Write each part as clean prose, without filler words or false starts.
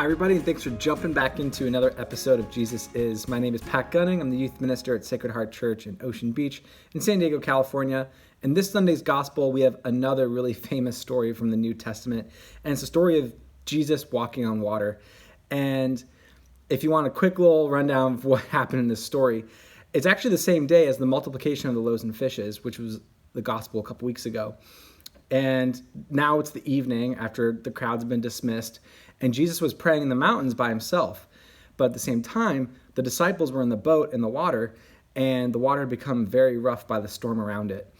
Hi, everybody, and thanks for jumping back into another episode of Jesus Is. My name is Pat Gunning. I'm the youth minister at Sacred Heart Church in Ocean Beach in San Diego, California. And this Sunday's gospel, we have another really famous story from the New Testament, and it's a story of Jesus walking on water. And if you want a quick little rundown of what happened in this story, it's actually the same day as the multiplication of the loaves and fishes, which was the gospel a couple weeks ago. And now it's the evening after the crowds have been dismissed, and Jesus was praying in the mountains by himself. But at the same time, the disciples were in the boat in the water, and the water had become very rough by the storm around it.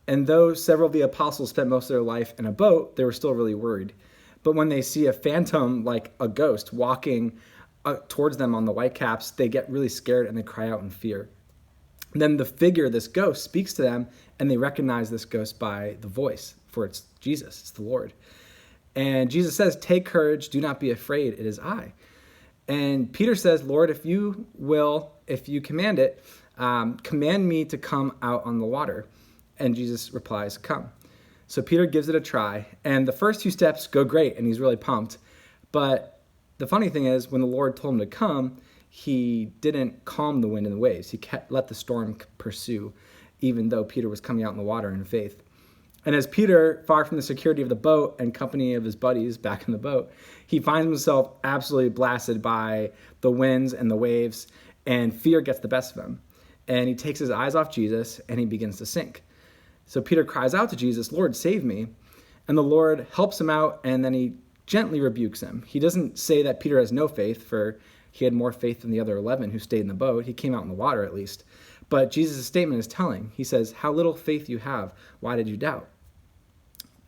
And though several of the apostles spent most of their life in a boat, they were still really worried. But when they see a phantom, like a ghost, walking towards them on the whitecaps, they get really scared and they cry out in fear. And then the figure, this ghost, speaks to them, and they recognize this ghost by the voice, for it's Jesus, it's the Lord. And Jesus says, "Take courage, do not be afraid, it is I." And Peter says, "Lord, if you will, if you command it, command me to come out on the water." And Jesus replies, "Come." So Peter gives it a try, and the first two steps go great, and he's really pumped. But the funny thing is, when the Lord told him to come, he didn't calm the wind and the waves. He let the storm pursue, even though Peter was coming out in the water in faith. And as Peter, far from the security of the boat and company of his buddies back in the boat, he finds himself absolutely blasted by the winds and the waves, and fear gets the best of him. And he takes his eyes off Jesus, and he begins to sink. So Peter cries out to Jesus, "Lord, save me." And the Lord helps him out, and then he gently rebukes him. He doesn't say that Peter has no faith, for he had more faith than the other 11 who stayed in the boat. He came out in the water at least. But Jesus' statement is telling. He says, "How little faith you have. Why did you doubt?"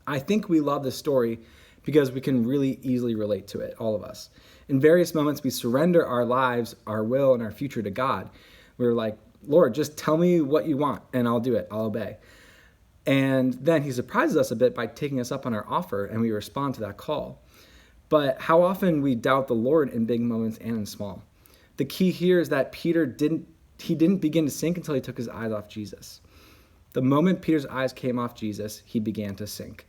I think we love this story because we can really easily relate to it, all of us. In various moments, we surrender our lives, our will, and our future to God. We're like, "Lord, just tell me what you want, and I'll do it. I'll obey." And then he surprises us a bit by taking us up on our offer, and we respond to that call. But how often we doubt the Lord in big moments and in small. The key here is that Peter didn't begin to sink until he took his eyes off Jesus. The moment Peter's eyes came off Jesus, he began to sink.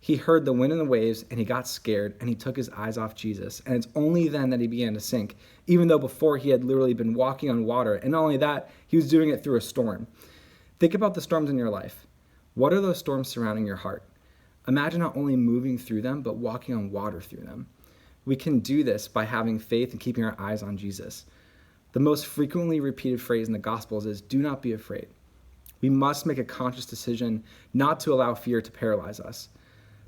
He heard the wind and the waves, and he got scared, and he took his eyes off Jesus. And it's only then that he began to sink, even though before he had literally been walking on water. And not only that, he was doing it through a storm. Think about the storms in your life. What are those storms surrounding your heart? Imagine not only moving through them, but walking on water through them. We can do this by having faith and keeping our eyes on Jesus. The most frequently repeated phrase in the Gospels is, "Do not be afraid." We must make a conscious decision not to allow fear to paralyze us.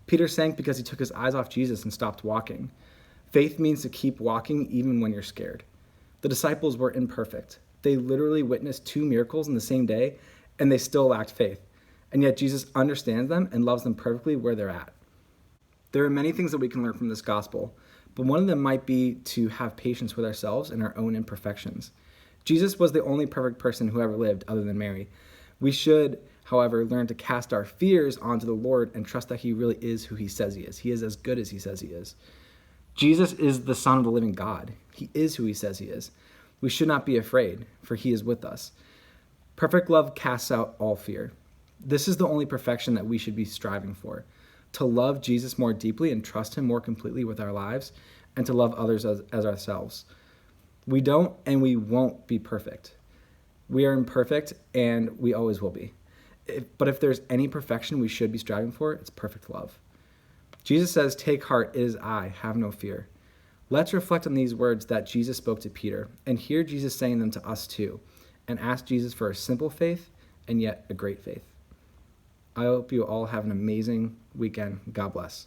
Peter sank because he took his eyes off Jesus and stopped walking. Faith means to keep walking even when you're scared. The disciples were imperfect. They literally witnessed 2 miracles in the same day, and they still lacked faith. And yet Jesus understands them and loves them perfectly where they're at. There are many things that we can learn from this gospel, but one of them might be to have patience with ourselves and our own imperfections. Jesus was the only perfect person who ever lived other than Mary. We should, however, learn to cast our fears onto the Lord and trust that he really is who he says he is. He is as good as he says he is. Jesus is the Son of the living God. He is who he says he is. We should not be afraid, for he is with us. Perfect love casts out all fear. This is the only perfection that we should be striving for, to love Jesus more deeply and trust him more completely with our lives, and to love others as ourselves. We don't and we won't be perfect. We are imperfect, and we always will be. But if there's any perfection we should be striving for, it's perfect love. Jesus says, "Take heart, it is I, have no fear." Let's reflect on these words that Jesus spoke to Peter, and hear Jesus saying them to us too, and ask Jesus for a simple faith and yet a great faith. I hope you all have an amazing weekend. God bless.